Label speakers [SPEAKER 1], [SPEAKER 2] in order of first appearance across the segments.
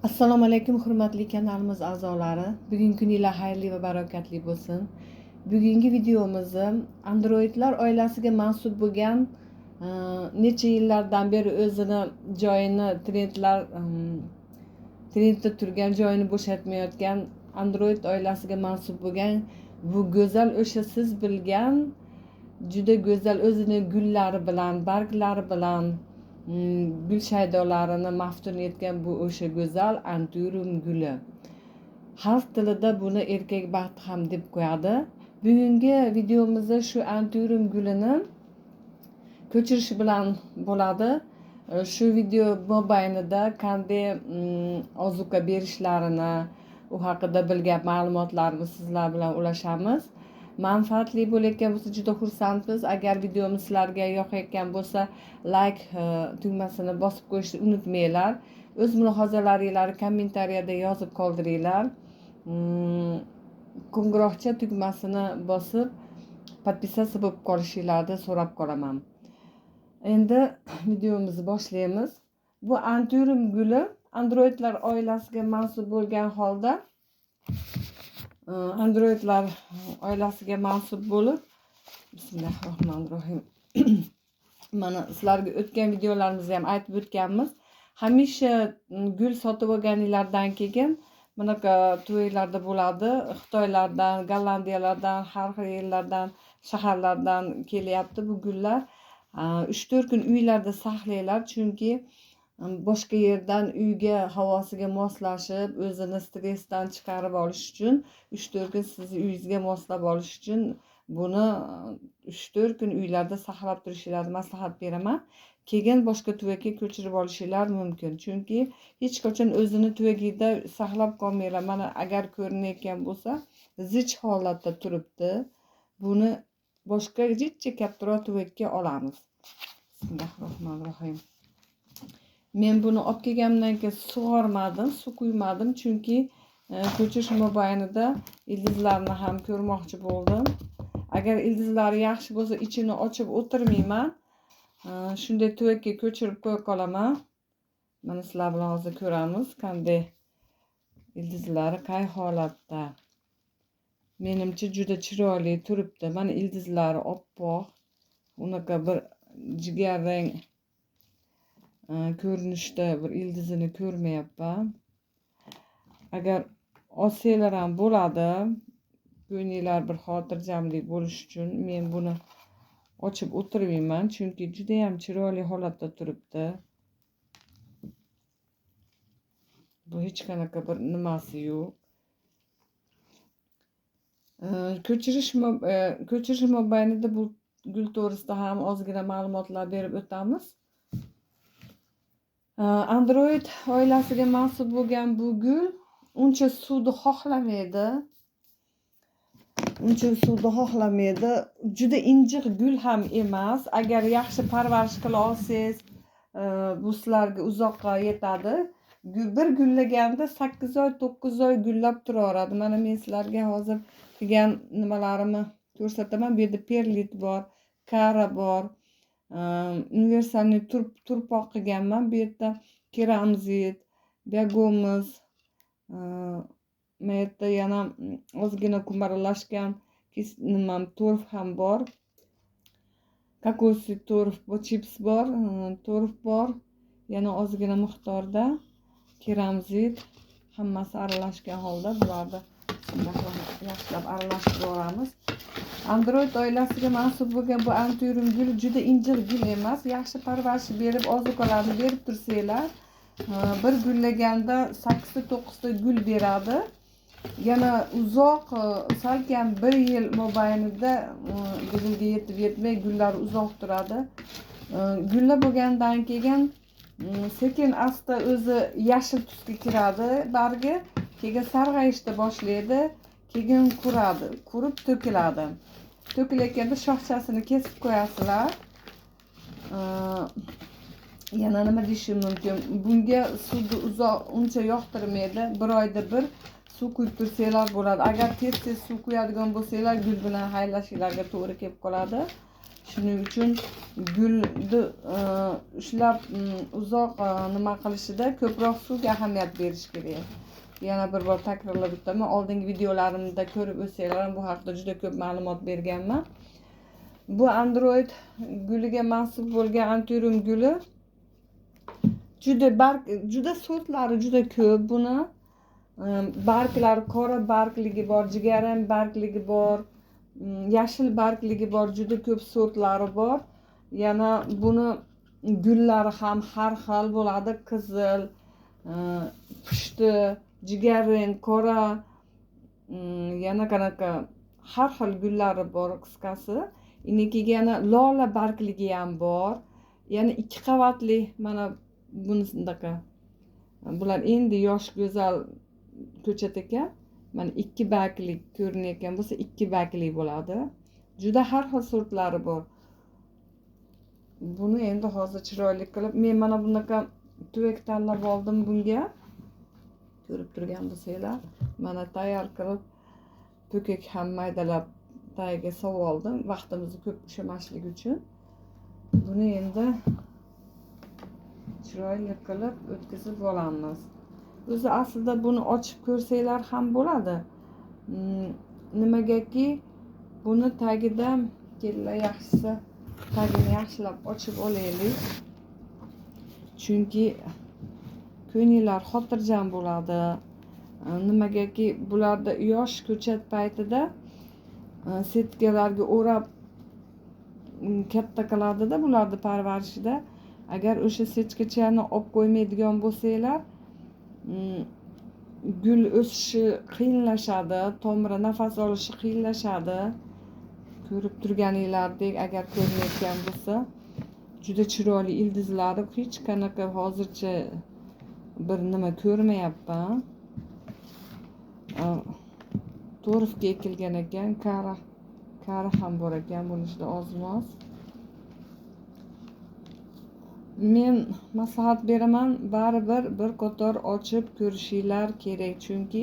[SPEAKER 1] Assalomu alaykum hurmatli kanalimiz a'zolari. Bugungi kuninglar xayrli va barakatli bo'lsin. Bugungi videomizni Androidlar oilasiga mansub bo'lgan necha yillardan beri o'zini joyini trendda turgan joyini bo'shatmayotgan Android oilasiga mansub bo'lgan bu go'zal o'sha siz bilgan juda go'zal o'zini gullari bilan, barglari bilan gul shaydolarini maftun etgan bu o'sha go'zal anturum guli. Xalq tilida buni erkak baxti ham deb qo'yadi. Bugungi videomizda shu anturum gulini ko'chirish bilan bo'ladi. Shu video mobaynida qanday ozuqa berishlarini, u haqida bilgan ma'lumotlarni sizlar bilan ulashamiz. Manfaatli bo'layotgan bo'lsa juda xursandmiz. Agar videomiz sizlarga yoqayotgan bo'lsa like tugmasini bosib qo'yishni unutmanglar. O'z mulohazalaringizni kommentariyada yozib qoldiringlar. Qo'ng'iroqcha tugmasini bosib podpisatsiya bo'lib qolishinglarni so'rab qolaman. Endi videomizni boshlaymiz. Bu anturum guli Androidlar oilasiga mansub bo'lgan holda Androidlar oilasiga mansub bo'lib, bismillahirrohmanirrohim. Mana sizlarga o'tgan videolarimizda ham aytib o'tganmiz. Hamisha gul sotib olganinglardan keyin bunaqa to'ylarda bo'ladi. Xitoylardan, Gollandiyalardan, har xil yerlardan, shaharlardan kelyapti bu gullar. 3-4 kun uylarda saqlanglar, chunki boshqa yerdan uyga havosiga moslashib, o'zini stressdan chiqarib olish uchun 3-4 kun sizni uyingizga moslab olish uchun buni 3-4 kun uylarda saqlab turishinglarni maslahat beraman. Keyin boshqa tuvaga ko'chirib olishinglar mumkin. Chunki hech qachon o'zini tuvagida saqlab qolmanglar. Mana agar ko'rinayotgan bo'lsa, zich holatda turibdi. Buni boshqa jichcha kattaroq tuvakka olamiz. Bismillahirrohmanirrohim. Men buni olib kelganimdan keyin sug'ormadim, suv quymadim, chunki ko'chirish mobaynida ildizlarni ham ko'rmoqchi bo'ldim. Agar ildizlari yaxshi bo'lsa, ichini ochib o'tirmayman. Shunday tuvakka ko'chirib qo'ya qolaman. Mana sizlar bilan hozir ko'ramiz, qanday ildizlari qay holatda. Menimcha juda chiroyli turibdi. Mana ildizlari oppoq, unaqa bir jigarrang ko'rinishda bir ildizini ko'rmayapman. Agar olsanglar ham bo'ladi, ko'nglinglar bir xotirjamlik bo'lish uchun men buni ochib o'tirmayman, chunki juda ham chiroyli holatda turibdi. Bu hech qanaqa bir nimasi yo'q. Ko'chirish mobaynida bu gul to'g'risida ham ozgina ma'lumotlar berib o'tamiz. Android oilasiga mansub bo'lgan bu gul uncha suvni xohlamaydi. Juda injiq gul ham emas. Agar yaxshi parvarish qila olsangiz, bu sizlarga uzoqqa yetadi. Bir gullaganda 8 oy, 9 oy gullab turaveradi. Mana men sizlarga hozir qilgan nimalarimni ko'rsataman. Bu yerda perlit bor, kara bor. Universalniy turpoq qilganman. Bu yerda keramzit, biagomiz, bu yerda yana ozgina kumaralashgan to'rf ham bor. Kokosiy to'rf, chips bor, to'rf bor. Yana ozgina miqdorda keramzit, hammasi aralashgan holda bularni yaxshilab aralashtirib olamiz. Android oilasiga mansub bo'lgan bu anturum gul juda injiq gul emas. Yaxshi parvarish berib, ozuqalarni berib tursanglar, bir gullaganda 8-9 ta gul beradi. Yana uzoq, salkam 1 yil mobaynida gulga yetib yetmay gullar uzoq turadi. Gullab bo'lgandan keyin sekin asta o'zi yashil tusga kiradi bargi, keyin sarg'ayishni boshlaydi, keyin qurib to'kiladi. To'kilayotganda shoxchasini kesib qo'yasizlar. Yana nima deyishim mumkin? Bunga suvni uncha yoqtirmaydi. 1 oyda bir suv quyib tursanglar bo'ladi. Agar tez suv quyadigan bo'lsanglar, gul bilan haylashinglarga to'g'ri kelib qoladi. Shuning uchun gulni ushlab uzoq nima qilishida ko'proq suvga ahamiyat berish kerak. Yana bir bor takrorlab o'taman, oldingi videolarimda ko'rib o'tsanglar bu haqida juda ko'p ma'lumot berganman. Bu Android guliga mansub bo'lgan antirum guli juda sortlari juda ko'p. Buni barglari qora bargligi bor, jigarrang bargligi bor, yashil bargligi bor, juda ko'p sortlari bor. Yana buni gullari ham har xil bo'ladi, qizil, pushti, jigarrang, qora, yana qanaqa har xil gullari bor qisqasi. Inikiga yana lola bargligi ham bor. Yana 2 qavatli, mana bunisidaqa. Bular endi yosh go'zal ko'chat ekan. Mana 2 bargli ko'rinayotgan bo'lsa 2 bargli bo'ladi. Juda har xil sortlari bor. Buni endi hozir chiroyli qilib men mana bunaqa tuvak tanlab oldim bunga. Ko'rib turgan bo'lsanglar, mana tayyor qilib po'kak ham maydalab tagiga solib oldim, vaqtimizni ko'p ushlamaslik uchun. Buni endi chiroyli qilib o'tkazib olamiz. O'zi aslida buni ochib ko'rsanglar ham bo'ladi. Nimagaki buni tagida kellar yaxshisi tagini yaxshilab ochib olaylik. Chunki ko'ngillar xotirjam bo'ladi. Nimagaki bularda yosh ko'chat paytida setkalarga o'rab katta qiladida bularni parvarishida. Agar o'sha sechkachani olib qo'ymaydigan bo'lsanglar, gul o'sishi qiyinlashadi, tomiri nafas olishi qiyinlashadi. Ko'rib turganinglardek, agar ko'rinayotgan bo'lsa, juda chiroyli ildizlari hech qanaqa hozircha bir nima ko'rmayapman. To'rifga ekilgan ekan, kari ham bor ekan, buni ichida ozmoz. Men maslahat beraman, baribir bir qator ochib ko'rishinglar kerak, chunki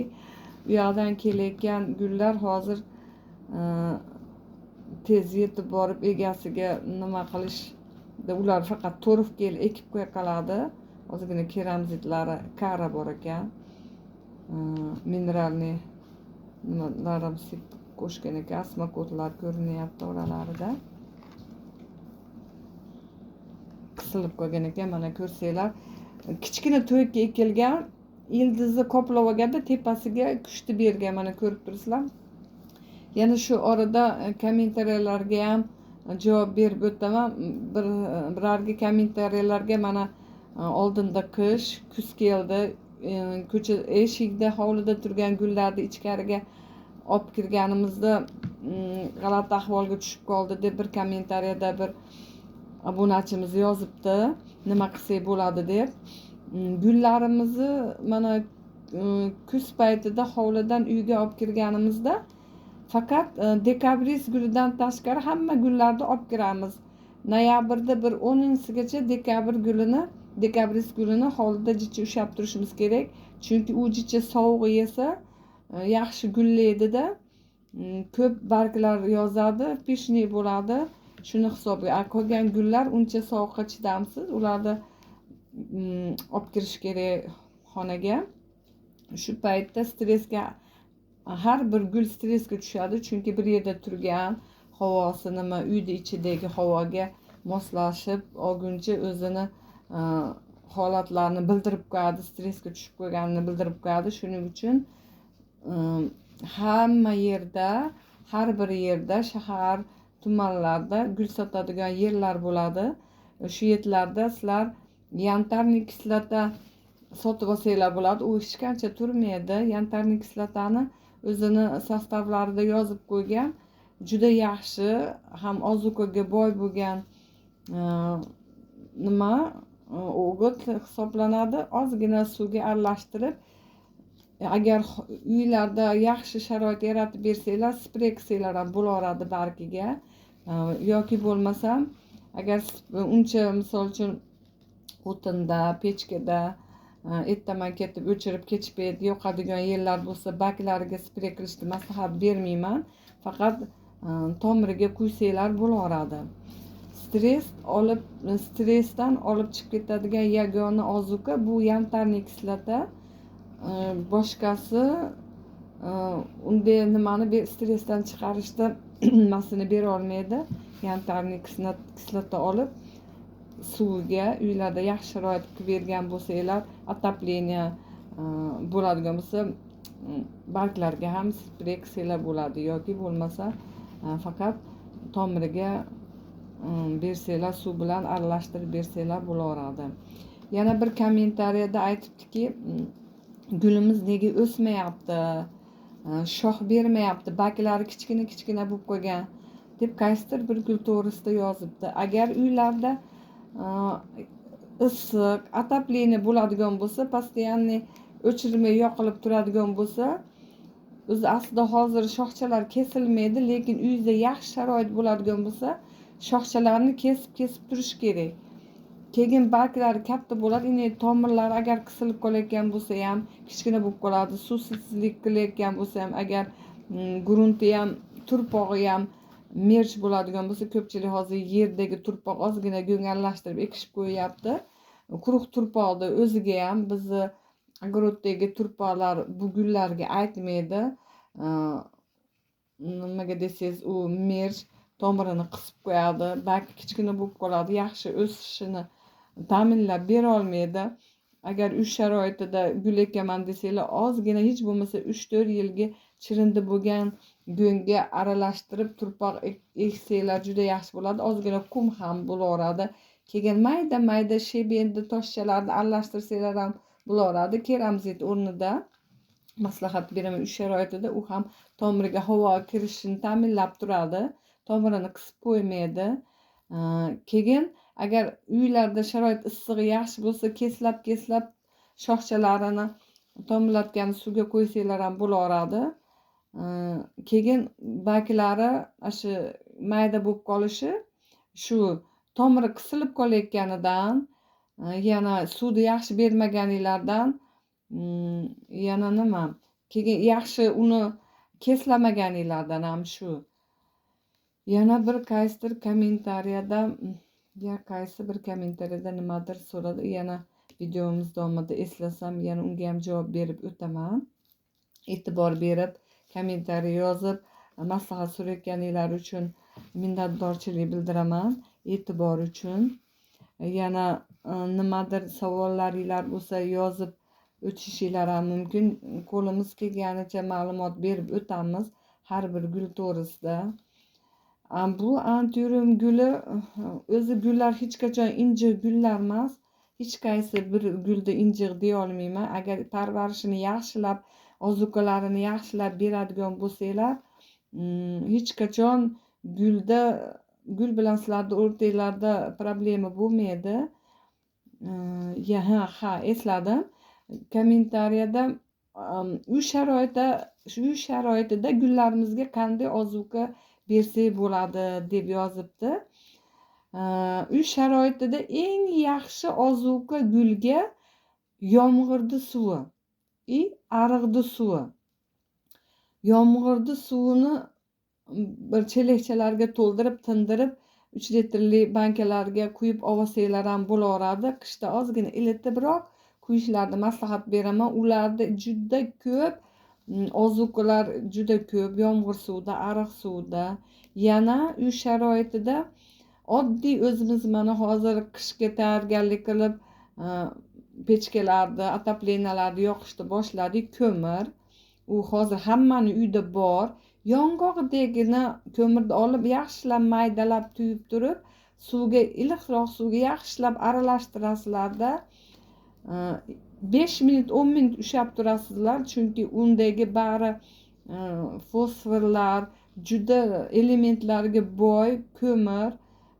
[SPEAKER 1] u yoqdan kelayotgan gullar hozir tez yetib borib egasiga nima qilishda ular faqat to'rifga ekib qo'ya qoladi. Ozgina keramzitlari kara bor ekan. Mineralniy nimalar qo'shgan ekan, asmakotlar ko'rinyapti oralarida. Qisilib qo'ygan ekan, mana ko'rsanglar. Kichkina to'yga ekilgan, ildizni qoplab olganda tepasiga kuchni bergan, mana ko'rib turibsizlar. Yana shu orada kommentariyalarga ham javob berib o'taman. Birarga kommentariyalarga mana oldinda qish, kuz keldi, ko'cha eshikda hovlida turgan gullarni ichkariga olib kirganimizda g'alati ahvolga tushib qoldi deb bir kommentariyada bir obunachimiz yozibdi, nima qilsak bo'ladi deb. Gullarimizni mana kuz paytida hovlidan uyga olib kirganimizda faqat dekabris gulidan tashqari hamma gullarni olib kiramiz. Noyabrda bir 10-gacha dekabris gulini hovlida jicha ushlab turishimiz kerak. Chunki u jicha sovuq yesa yaxshi gullaydi-da, ko'p barglar yozadi, pishniy bo'ladi. Shuni hisobga qolgan gullar uncha sovuqqa chidamsiz, ularni olib kirish kerak xonaga. Shu paytda stressga har bir gul stressga tushadi, chunki bir yerda turgan havosi nima uyda ichidagi havoga moslashib olguncha o'zini holatlarni bildirib qo'yadi, stressga tushib qo'yganini bildirib qo'yadi. Shuning uchun hamma yerda, har bir yerda, shahar, tumanlarda gul sotadigan yerlar bo'ladi. Shu yerlarda sizlar yantarniy kislota sotib olsanglar bo'ladi. U hech qancha turmaydi. Yantarniy kislotani o'zini sostavlarida yozib qo'ygan, juda yaxshi, ham ozuqaga boy bo'lgan nima o'g'it hisoblanadi. Ozgina suvga aralashtirib, agar uylarda yaxshi sharoit yaratib bersanglar, sprey qilsanglar ham bo'laveradi bargiga. Yoki bo'lmasam, agar uncha misol uchun o'tinda, pechkada ertaman ketib o'chirib kechib yoqadigan yerlar bo'lsa, barglariga sprey qilishni maslahat bermayman. Faqat tomiriga quysanglar bo'laveradi. stressdan olib chiqib ketadigan yagona ozuqa bu yantarniy kislota. Boshqasi unday nimani stressdan chiqarishda nimasini bera olmaydi. Yantarniy kislota olib suviga uylarda yaxshi sharoit qilib bergan bo'lsanglar, отопление bo'ladigan bo'lsa, barglarga ham spray qilsanglar bo'ladi yoki bo'lmasa faqat tomiriga bersanglar, suv bilan aralashtirib bersanglar bo'laveradi. Yana bir kommentariyada aytibdiki, gulimiz nega o'smayapti, shox bermayapti, baklari kichkina bo'lib qolgan deb qaysidir bir gul to'g'risida yozibdi. Agar uylarda issiq, отопление bo'ladigan bo'lsa, постоянный o'chirmay yoqilib turadigan bo'lsa, o'zi aslida hozir shoxchalar kesilmaydi, lekin uyingizda yaxshi sharoit bo'ladigan bo'lsa, shoxchalarni kesib turish kerak. Keyin barglari katta bo'ladi, tomirlari agar qisilib qolayotgan bo'lsa ham kichkina bo'lib qoladi. Suvsizlik qilayotgan bo'lsa ham, agar grunti ham, turpog'i ham merch bo'ladigan bo'lsa, ko'pchilik hozir yerdagi turpoq ozgina go'ngallashtirib ekishib qo'yyapti. Quruq turpoqni o'ziga ham bizni огороddagi turpoqlar bu gullarga aytmaydi. Nimaga desangiz, u merch tomirini qisib qo'yadi, balki kichkina bo'lib qoladi, yaxshi o'sishini ta'minlab bera olmaydi. Agar uy sharoitida gul ekaman desanglar, ozgina hech bo'lmasa 3-4 yilga chirindi bo'lgan go'ngga aralashtirib turpoq eksanglar juda yaxshi bo'ladi. Ozgina qum ham bo'laveradi. Keyin mayda shebendi toshchalarni aralashtirsanglar ham bo'laveradi. Keramzit o'rnida maslahat beraman, uy sharoitida u ham tomiriga havo kirishini ta'minlab turadi. Tomirini qisib qo'ymaydi. Keyin agar uylarda sharoit issig'i yaxshi bo'lsa, keslab shoxchalarini tomirlatgan suvga qo'ysanglar ham bo'laveradi. Keyin baklari shu mayda bo'lib qolishi, shu tomiri qisilib qolayotganidan, yana suvni yaxshi bermaganinglardan, yana nima? Keyin yaxshi uni keslamaganinglardan ham shu. Yana bir qaysidir kommentariyada nimadir so'radi. Yana videomiz davomida eslasam, yana unga ham javob berib o'taman. E'tibor berib, kommentariy yozib, maslahat so'rayotganinglar uchun minnatdorchilik bildiraman. E'tibor uchun. Yana nimadir savollaringlar bo'lsa, yozib o'tishinglar ham mumkin. Qo'limiz kelganicha ma'lumot berib o'tamiz har bir gul to'g'risida. Bu antiurum guli, o'zi gullar hech qachon injiq gullar emas. Hech qaysi bir gulni injiq deya olmayman. Agar parvarishini yaxshilab, ozuqalarini yaxshilab beradigan bo'lsanglar, hech qachon gul bilan sizlarni o'rtanglarda problema bo'lmaydi. Esladim. Kommentariyada uy sharoitida gullarimizga qanday ozuqa bersak bo'ladi deb yozibdi. Uy sharoitida eng yaxshi ozuqa gulga yomg'irni suvi, ariqni suvi. Yomg'irni suvini bir chelakchalarga to'ldirib, tindirib 3 litrli bankalarga quyib olsanglar ham bo'laveradi. Qishda ozgina ilitibroq quyishlarni maslahat beraman. Ularda juda ko'p ozuqalar, juda ko'p yomg'ir suvida, ariq suvida. Yana uy sharoitida oddiy o'zimiz mana hozir qishga tayyorgarlik qilib pechkalarni, отоплениyalarni yoqishni boshladik. Ko'mir, u hozir hammani uyida bor. Yong'oqdagina ko'mirni olib yaxshilab maydalab tuyib turib, iliqroq suvga yaxshilab aralashtirasizlarda, 5 minut 10 minut ushlab turasizlar, chunki undagi bari fosforlar, juda elementlarga boy ko'mir.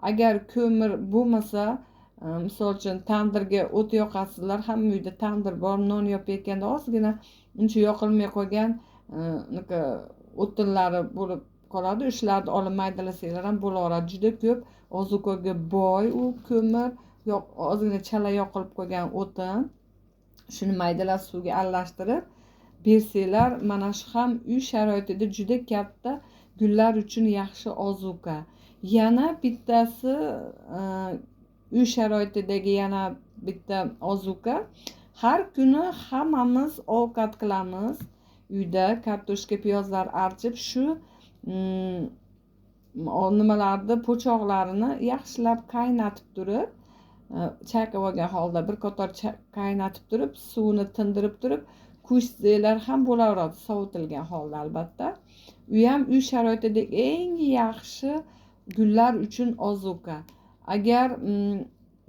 [SPEAKER 1] Agar ko'mir bo'lmasa, misol uchun tandirga o't yoqasizlar, hamma uyda tandir bor, non yopayotganda ozgina uncha yoqilmay qolgan o'tinlari bo'lib qoladi. Shularni olib maydalasanglar ham bo'laveradi. Juda ko'p ozuqaga boy u ko'mir, ozgina chala yoqilib qolgan o'tin. Shuni maydalab suvga aralashtirib bersanglar, mana shu ham uy sharoitida juda katta gullar uchun yaxshi ozuqa. Yana bittasi uy sharoitidagi yana bitta ozuqa. Har kuni hammamiz ovqat qilamiz. Uyda kartoshka, piyozlar archib, shu nimalarni po'choqlarini yaxshilab qaynatib turib, chayqab olgan holda bir qator qaynatib turib, suvni tindirib turib, ko'shsanglar ham bo'laveradi, sovitilgan holda albatta. U ham uy sharoitidagi eng yaxshi gullar uchun ozuqa. Agar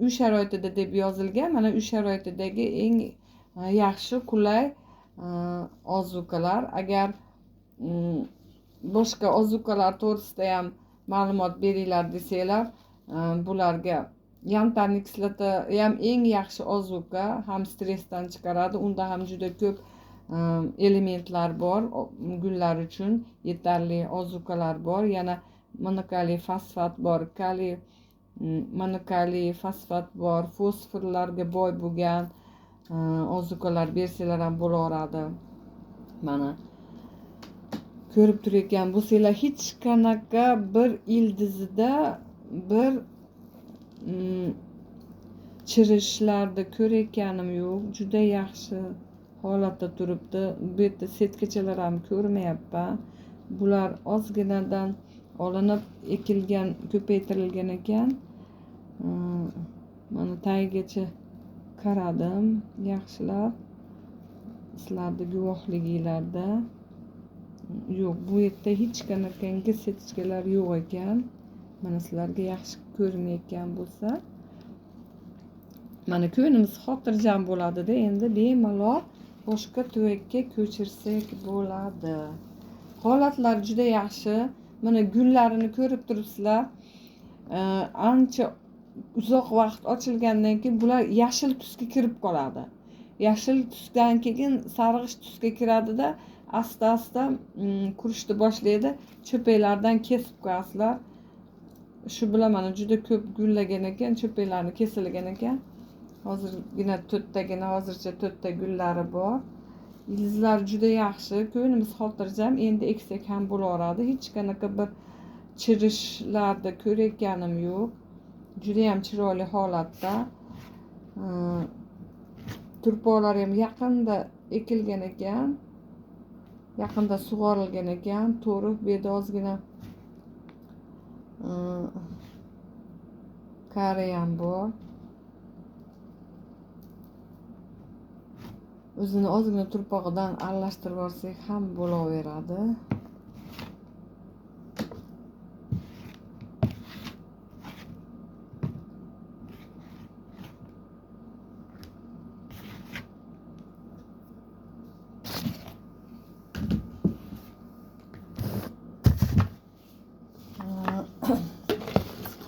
[SPEAKER 1] uy sharoitida deb yozilgan, mana uy sharoitidagi eng yaxshi qulay ozuqalar. Agar boshqa ozuqalar to'g'risida ham ma'lumot beringlar desanglar, bularga yantarni kislota ham eng yaxshi ozuqa, ham stressdan chiqaradi. Unda ham juda ko'p elementlar bor, gullar uchun yetarli ozuqalar bor. Yana monokaliy fosfat bor, kaliy monokaliy fosfat bor, fosforlarga boy bo'lgan ozuqalar bersanglar ham bo'laveradi. Mana ko'rib turgan bo'lsanglar, hech qanaqa bir ildizida bir chirishlarni ko'rayotganim yo'q. Juda yaxshi holatda turibdi. Bu yerda setkachalar ham ko'rmayapman. Bular ozginadan olinib ekilgan, ko'paytirilgan ekan. Mana tagigacha qaradim yaxshilab. Sizlarning guvohliginglarda. Yo'q, bu yerda hech qanaqangi setkachalar yo'q ekan. Mana sizlarga yaxshi ko'rinayotgan bo'lsa, mana ko'nglimiz xotirjam bo'ladida. Endi bemalol boshqa tuvakka ko'chirsak bo'ladi. Holatlar juda yaxshi. Mana gullarini ko'rib turibsizlar. Ancha uzoq vaqt ochilgandan keyin bular yashil tusga kirib qoladi. Yashil tusdan keyin sarg'ish tusga kiradida, asta-asta qurishni boshlaydi. Cho'paklardan kesib qo'yasizlar. Shu bilan mana juda ko'p gullagan ekan, cho'paklarni kesilgan ekan. Hozirgina hozircha 4 ta gullari bor. Ildizlar juda yaxshi, ko'nglimiz xotirjam. Endi eksak ham bo'laveradi. Hech qanaqa bir chirishlarni ko'rayotganim yo'q. Juda ham chiroyli holatda. Turpoqlar ham yaqinda ekilgan ekan. Yaqinda sug'orilgan ekan. To'g'ri, bu yerda ozgina qari ham bor. O'zini ozgina turpog'idan aralashtirib olsak ham bo'laveradi.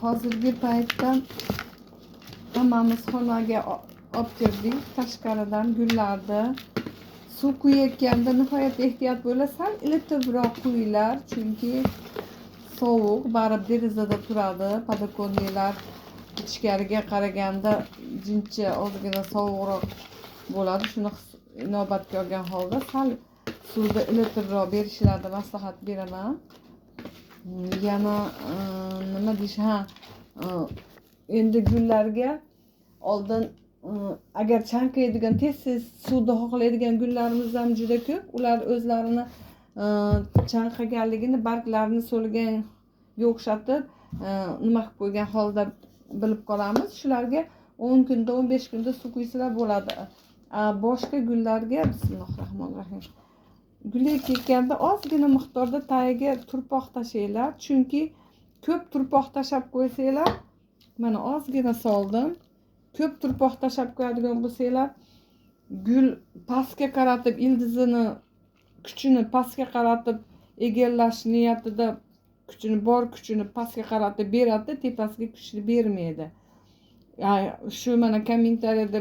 [SPEAKER 1] Hozirgi paytda hammamiz xonaga olib kirdik. Tashqaridan gullarni suv quyayotganda nihoyat ehtiyot bo'lib, sal iliqroq quyinglar, chunki sovuq baribir derazada turadi. Podokonniylar ichkariga qaraganda jincha ozgina sovuqroq bo'ladi. Shuni inobatga olgan holda sal suvda iliqroq berishlarini maslahat beraman. Yana nima deyish, endi gullarga oldin agar chanqaydigan, tez suvda xohlaydigan gullarimiz ham juda ko'p. Ular o'zlarini chanqaganligini barglarini so'lganga o'xshatib nima qilib qo'ygan holda bilib qolamiz. Shularga 10 kunda, 15 kunda suv quysalar bo'ladi. Boshqa gullarga bismillahirrohmanirrohim. Gul ekganda ozgina miqdorda tagiga turpoq tashlaylar, chunki ko'p turpoq tashab qo'ysanglar, mana ozgina soldim. Ko'p turpoq tashab qo'yadigan bo'lsanglar, gul pastga qaratib, ildizini kuchini pastga qaratib egallash niyatida kuchini pastga qaratib beradi, tepasiga kuchni bermaydi. Shu mana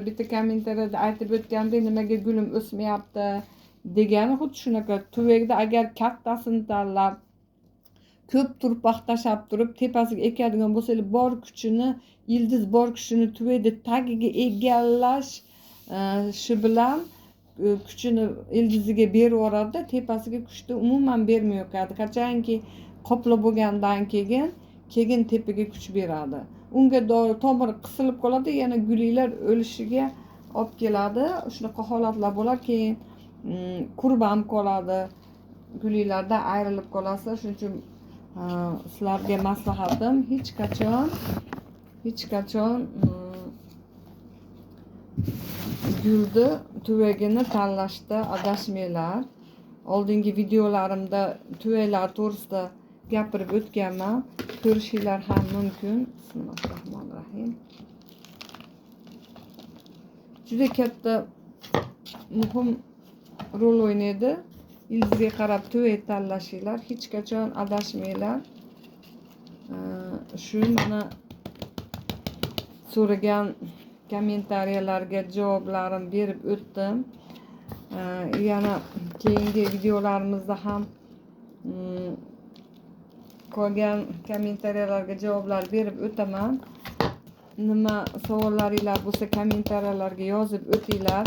[SPEAKER 1] bitta kommentariyada aytib o'tgandek, nimaga gulim o'smayapti degani xuddi shunaqa. Tuvakda agar kattasini tanlab ko'p turpoq tashab turib tepasiga ekadigan bo'lsangiz, ildiz bor kuchini tuvakda tagiga egallash shu bilan kuchini ildiziga berib yuboradi, tepasiga kuchni umuman bermay qo'yadi. Qachonki qoplab bo'lgandan keyin keyin tepaga kuch beradi. Unga tomir qisilib qoladi, yana gullar o'lishiga olib keladi. Shunaqa holatlar bo'lar, keyin qurib ham qoladi. Gullardan ayrilib qolasiz. Shuning uchun sizlarga maslahatim hech qachon gulni tuvagini tanlashda adashmanglar. Oldingi videolarimda tuvaklar to'g'risida gapirib o'tganman. Ko'rishinglar ham mumkin. Bismillahirrohmanirrohim. Juda katta muhim rol o'ynaydi. Ildizga qarab tuvak tanlashinglar, hech qachon adashmanglar. Shu mana so'ragan kommentariyalarga javoblarim berib o'tdim. Yana keyingi videolarimizda ham qolgan kommentariyalarga javoblar berib o'taman. Nima savollaringiz bo'lsa kommentariyalarga yozib o'tinglar.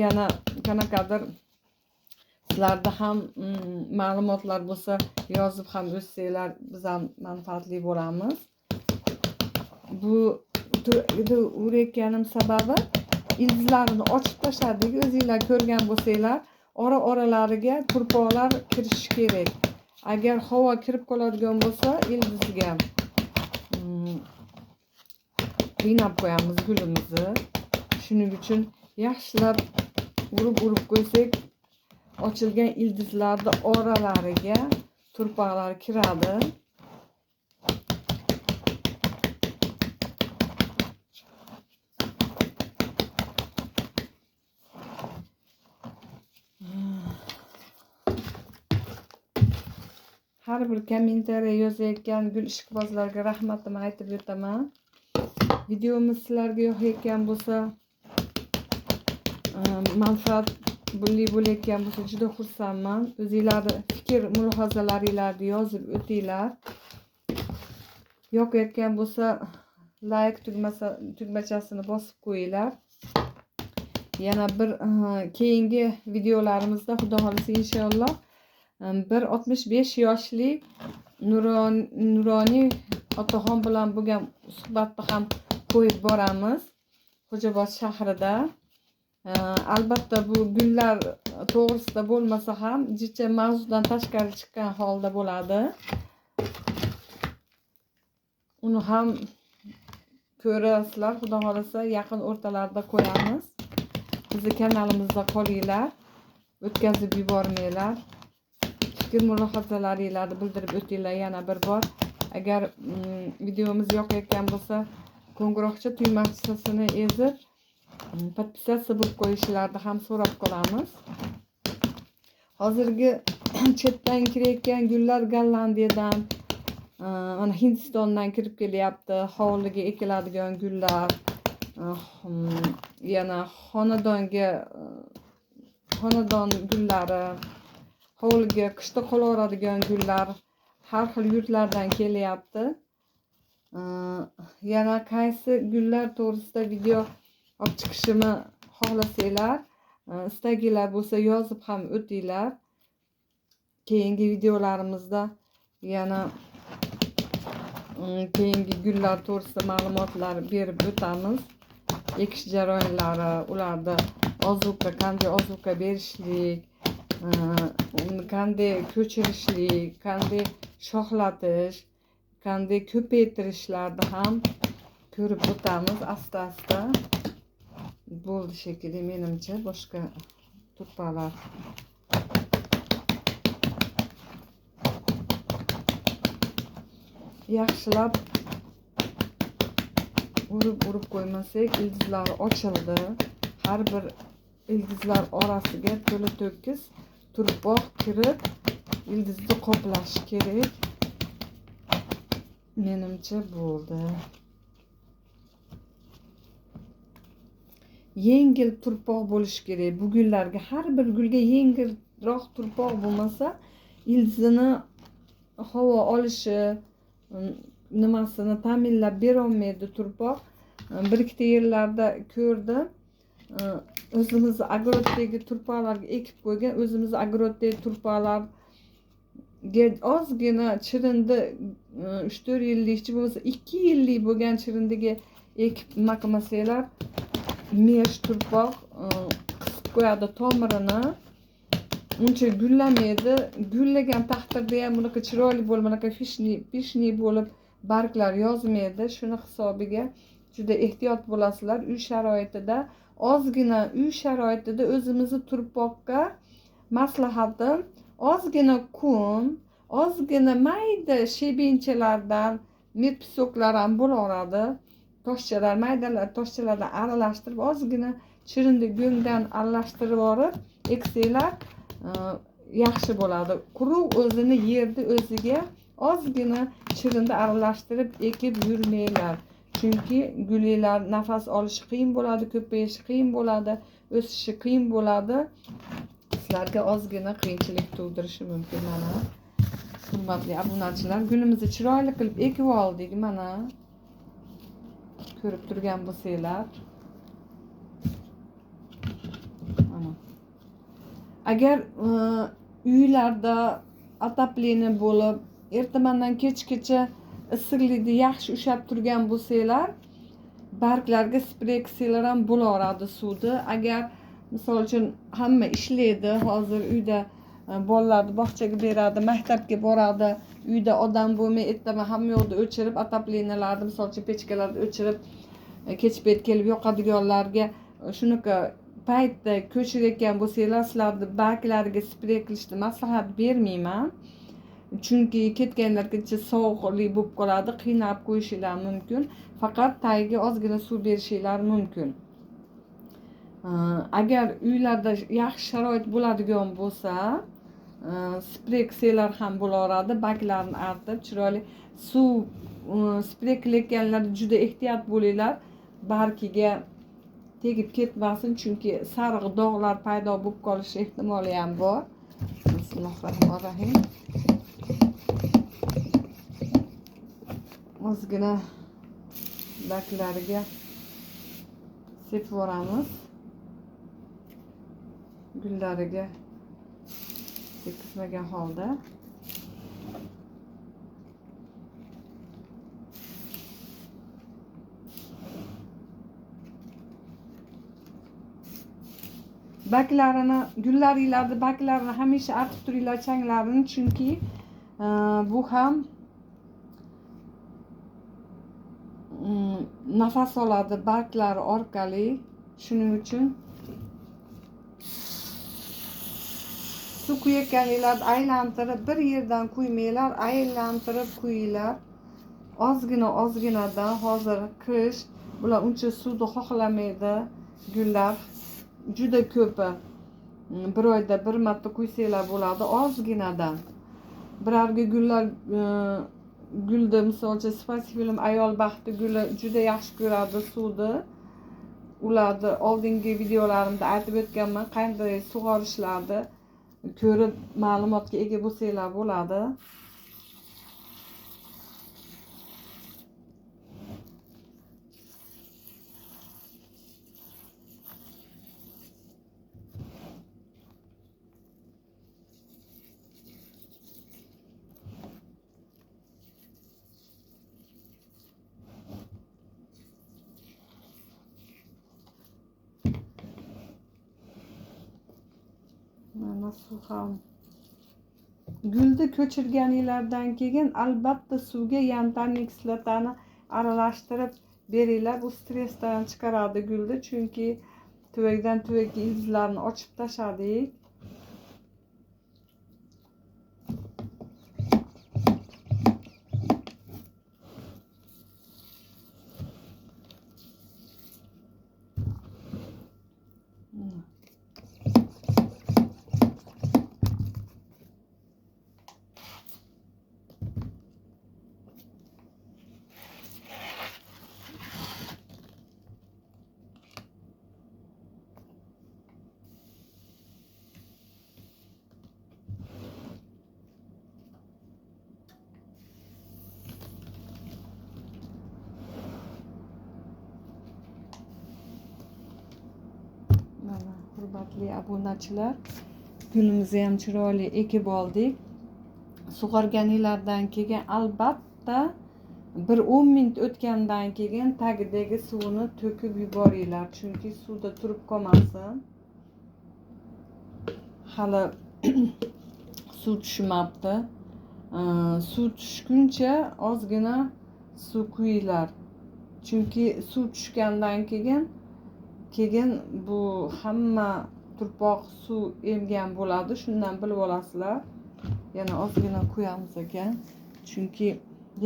[SPEAKER 1] Yana qanaqadir sizlarda ham ma'lumotlar bo'lsa yozib ham o'tsanglar biz ham manfaatli bo'lamiz. Bu urayotganim sababi ildizlarini ochib tashladik. O'zinglar ko'rgan bo'lsanglar, oralariga turpoqlar kirishi kerak. Agar havo kirib qoladigan bo'lsa, ildizga qiynab qo'yamiz gulimizni. Shuning uchun yaxshilab urib qo'ysak, ochilgan ildizlarni oralariga turpoqlar kiradi. Har bir kommentariya yozayotgan gul ishqibozlarga rahmatimni aytib o'taman. Videomiz sizlarga yoqayotgan bo'lsa, manfaat bo'layotgan bo'lsa juda xursandman. O'zingizlarning fikr mulohazalaringizni yozib o'tinglar. Yoqayotgan bo'lsa like tugmachasini bosib qo'yinglar. Yana bir keyingi videolarimizda xudo xolisa inshaalloh bir 65 yoshli nuroniy otaxon bilan bo'lgan suhbatni ham qo'yib boramiz Xo'jobod shahrida. Albatta bu gullar to'g'risida bo'lmasa ham jicha mavzudan tashqari chiqqan holda bo'ladi. Uni ham ko'rasizlar, xudo xolisa yaqin o'rtalarda qo'yamiz. Bizni kanalimizda qolinglar, o'tkazib yubormanglar. Fikr mulohazalaringizni bildirib o'tinglar yana bir bor. Agar videomiz yoqayotgan bo'lsa, qo'ng'iroqcha tugmachasini ezib podpisatsiya bo'lib qo'yishlarini ham so'rab qolamiz. Hozirgi chetdan kirayotgan gullar Gollandiyadan, mana Hindistondan kirib kelyapti. Hovliga ekiladigan gullar, yana xonadon gullari, hovliga qishda qolaveradigan gullar har xil yurtlardan kelyapti. Yana qaysi gullar to'g'risida video olib chiqishimni xohlasanglar, istaginglar bo'lsa yozib ham o'tinglar. Keyingi videolarimizda yana keyingi gullar to'g'risida ma'lumotlar berib o'tamiz. Ekish jarayonlari, ularda qanday ozuqa berishlik, qanday ko'chirishlik, qanday shoxlatish, qanday ko'paytirishlarni ham ko'rib o'tamiz asta-asta. Bo'ldi shekilli menimcha, boshqa turpoqlar yaxshilab urib qo'ymasak, ildizlar ochildi. Har bir ildizlar orasiga to'la to'kis turpoq kirib ildizni qoplashi kerak. Menimcha bo'ldi. Yengil turpoq bo'lishi kerak. Bu gullarga har bir gulga yengilroq turpoq bo'lmasa, ildizini havo olishi nimasini ta'minlab bera olmaydi turpoq. Bir ikkita yerlarda ko'rdim. O'zimiz agroddagi turpoqlarga ekib qo'ygan, o'zimiz agroddagi turpoqlarga ozgina chirindi 3-4 yillikchi bo'lsa 2 yillik bo'lgan chirindiga ekib nima qilmasanglar, mesh turpoq qisib qo'yadi tomirini. Uncha gullamaydi. Gullagan taqdirda ham bunaqa chiroyli bo'lib, bunaqa fishni bo'lib barglar yozmaydi. Shuni hisobiga juda ehtiyot bo'lasizlar. Uy sharoitida ozgina o'zimizni turpoqqa maslahatim ozgina kun, ozgina mayda shebinchalardan metpisoklar ham bo'laveradi. Toshchalar, maydalar toshchalardan aralashtirib, ozgina chirindi go'ngdan aralashtirib olib eksanglar yaxshi bo'ladi. Quruq o'zini yerni o'ziga ozgina chirindi aralashtirib ekib yurmanglar. Chunki gullar nafas olishi qiyin bo'ladi, ko'payishi qiyin bo'ladi, o'sishi qiyin bo'ladi. Sizlarga ozgina qiyinchilik tug'dirishi mumkin. Mana hurmatli obunachilar, gulimizni chiroyli qilib ekib oldik. Mana ko'rib turgan bo'lsanglar. Mana. Agar uylarda ataplini bo'lib, ertamandan kechgacha issiqlikni yaxshi ushlab turgan bo'lsanglar, barglarga sprey qilsanglar ham bo'laveradi suvni. Agar misol uchun hamma ishlaydi, hozir uyda bolalarni bog'chaga beradi, maktabga boradi, uyda odam bo'lmay, ertaman hamma yoqni o'chirib, ataplinalarni misol uchun pechkalarni o'chirib, kech payt kelib yoqadiganlarga shunaqa paytda ko'chirayotgan bo'lsanglar, sizlarni barglariga sprey qilishni maslahat bermayman. Chunki ketganlargacha sovuqlik bo'lib qoladi, qiynab qo'yishinglar mumkin. Faqat tagiga ozgina suv berishinglar mumkin. Agar uylarda yaxshi sharoit bo'ladigan bo'lsa, sprey qilsanglar ham bo'laveradi. Baklarni artib, chiroyli suv sprey qilayotganlarda juda ehtiyot bo'linglar. Bargiga tegib ketmasin, chunki sariq dog'lar paydo bo'lib qolish ehtimoli ham bor. Bismillahirrohmanirrohim. Ozgina baklariga sepib yuboramiz. Gullariga tekizmagan holda. Baklarini, gullaringlarni baklarini hamisha artib turinglar changlarini, chunki bu ham nafas oladi barglar orqali. Shuning uchun suv quyayotganinglarni aylantirib, bir yerdan quymanglar, aylantirib quyinglar. Ozginadan, hozir qish, bular uncha suvni xohlamaydi. Gullar juda ko'pi. Bir oyda bir marta quysanglar bo'ladi, ozginadan. Birarga gullar gulda misol uchun spasifilm ayol baxti guli juda yaxshi ko'radi suvni. Ularni oldingi videolarimda aytib o'tganman, qanday sug'orishlarni ko'rib ma'lumotga ega bo'lsanglar bo'ladi. Mana suv ham. Gulni ko'chirganinglardan keyin albatta suvga yantanik kislotani aralashtirib beringlar. Bu stressdan chiqaradi gulni, chunki tuvakdan tuvakka ildizlarni ochib tashladik. Hurmatli obunachilar, gulimizni ham chiroyli ekib oldik. Sug'organinglardan keyin albatta vaqtda bir 10 minut o'tgandan keyin tagidagi suvini to'kib yuboringlar, chunki suvda turib qolmasin. Hali suv tushmabdi. Suv tushguncha ozgina suv quyinglar. Chunki suv tushgandan keyin bu hamma turpoq suv emgan bo'ladi. Shundan bilib olasizlar. Yana ozgina quyamiz ekan. Chunki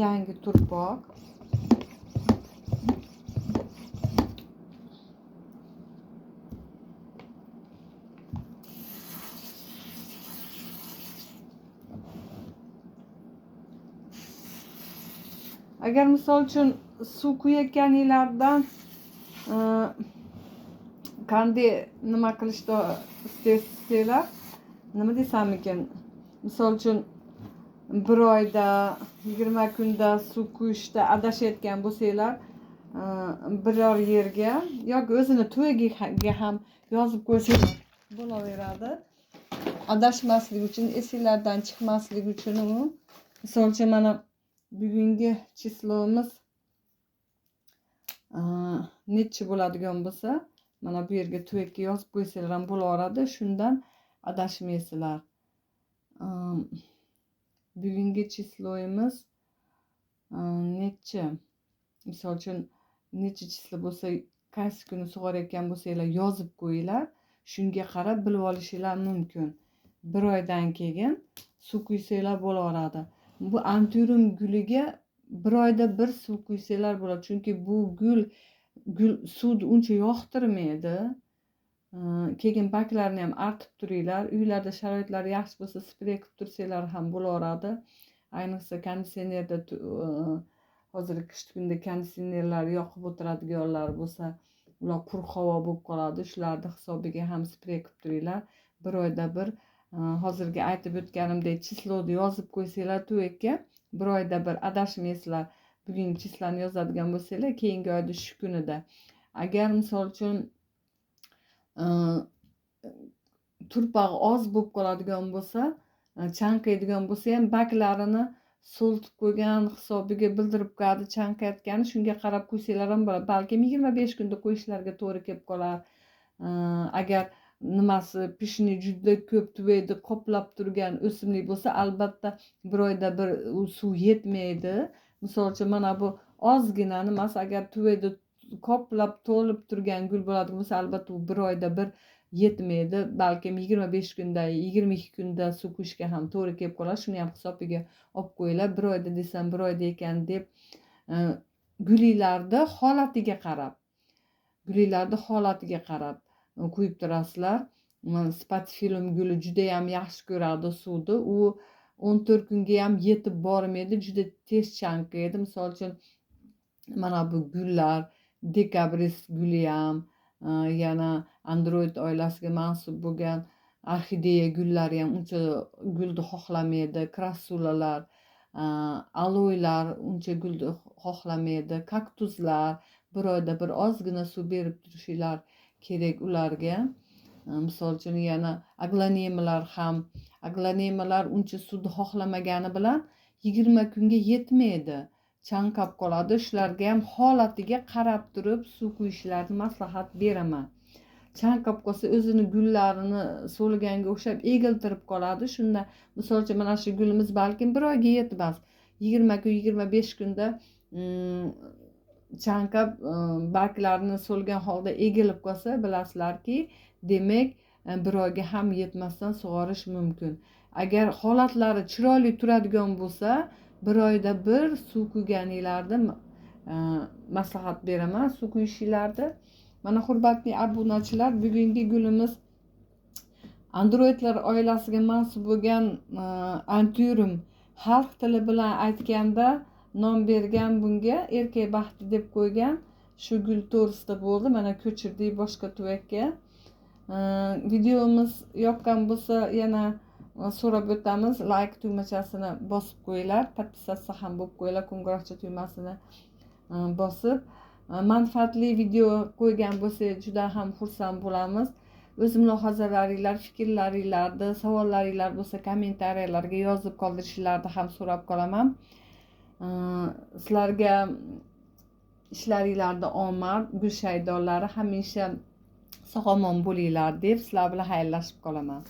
[SPEAKER 1] yangi turpoq. Agar misol uchun suv quyayotganinglardan qanday nima qilishni istaysizlar, nima desam ekan, misol uchun bir oyda 20 kunda suv quyishda adashayotgan bo'lsanglar, biror yerga yoki o'zini tuvagiga ham yozib qo'ysangiz bo'laveradi. Adashmaslik uchun, esinglardan chiqmaslik uchun u. Misol uchun mana bugungi chislomuz necha bo'ladigan bo'lsa, mana bu yerga tuvakka yozib qo'ysanglar ham bo'laveradi. Shundan adashmaysizlar. Bugungi chisloyimiz necha? Misol uchun necha chislo bo'lsa, qaysi kuni sug'orayotgan bo'lsanglar yozib qo'yinglar. Shunga qarab bilib olishinglar mumkin. Bir oydan keyin suv quysanglar bo'laveradi. Bu antirum guliga bir oyda bir suv quysanglar bo'ladi. Chunki bu gul suvni uncha yoqtirmaydi. Keyin baklarni ham artib turinglar. Uylarda sharoitlar yaxshi bo'lsa, sprey qilib tursanglar ham bo'laveradi. Ayniqsa konditsionerda hozirgi qish kunda konditsionerlar yoqib o'tiradiganlar bo'lsa, ular quruq havo bo'lib qoladi. Shularni hisobiga ham sprey qilib turinglar. Bir oyda bir hozirgi aytib o'tganimdek chisloni yozib qo'ysanglar tuvakka, bir oyda bir adashmaysizlar. Bugungi chislani yozadigan bo'lsanglar, keyingi oyda shu kunida. Agar misol uchun turpog'i oz bo'lib qoladigan bo'lsa, chanqaydigan bo'lsa ham baklarini so'ltib qo'ygan hisobiga bildirib qo'yadi chanqayotgani, shunga qarab qo'ysanglar ham bo'ladi. Balkim 25 kunda qo'yishlarga to'g'ri kelib qolar. Agar nimasi pishni juda ko'p tuvakni qoplab turgan o'simlik bo'lsa, albatta bir oyda bir suv yetmaydi. Misol uchun mana bu ozgina nimasi, agar tuvakni qoplab to'lib turgan gul bo'ladigan bo'lsa, albatta u bir oyda bir yetmaydi. Balkim 25 kunda, 22 kunda suv quyishga ham to'g'ri kelib qoladi. Shuni ham hisobiga olib qo'yinglar. Bir oyda desam, bir oyda ekan deb gulinglarni holatiga qarab quyib turasizlar. Spatifilum guli juda ham yaxshi ko'radi suvni. U 14 kunga ham yetib bormaydi, juda tez chanqaydi. Misol uchun mana bu gullar, dekabris guli ham, yana android oilasiga mansub bo'lgan orxideya gullari ham uncha gulni xohlamaydi. Krasulalar, aloylar uncha gulni xohlamaydi. Kaktuslar bir oyda bir ozgina suv berib turishinglar kerak ularga. Misol uchun yana aglonemalar uncha suvni xohlamagani bilan 20 kunga yetmaydi. Chanqab qoladi. Shularga ham holatiga qarab turib suv quyishlarni maslahat beraman. Chanqab qolsa o'zini gullarini so'lganga o'xshab egiltirib qoladi. Shunda misol uchun mana shu gulimiz balkim bir oyga yetmas. 20 kun, 25 kunda chanqab barglarini so'lgan holda egilib qolsa, bilasizlarki, demak bir oyga ham yetmasdan sug'orish mumkin. Agar holatlari chiroyli turadigan bo'lsa, bir oyda bir suv quyganinglarni maslahat beraman, suv quyishinglarni. Mana hurmatli obunachilar, bugungi gulimiz androidlar oilasiga mansub bo'lgan antirum, xalq tili bilan aytganda nom bergan bunga erkak baxti deb qo'ygan. Shu gul to'g'risida bo'ldi. Mana ko'chirdik boshqa tuvakka. Videomiz yoqqan bo'lsa yana so'rab o'tamiz. Like tugmachasini bosib qo'yinglar, podpisatsiya ham bo'lib qo'yinglar, qo'ng'iroqcha tugmasini bosib. Manfaatli video qo'ygan bo'lsangiz juda ham xursand bo'lamiz. O'z mulohazalaringlar, fikrlaringlarni, savollaringlar bo'lsa kommentariyalarga yozib qoldirishinglarni ham so'rab qolaman. Sizlarga ishlaringlarda omad, gul shaydonlari hamisha sog' omon bo'linglar deb sizlar bilan xayrlashib qolaman.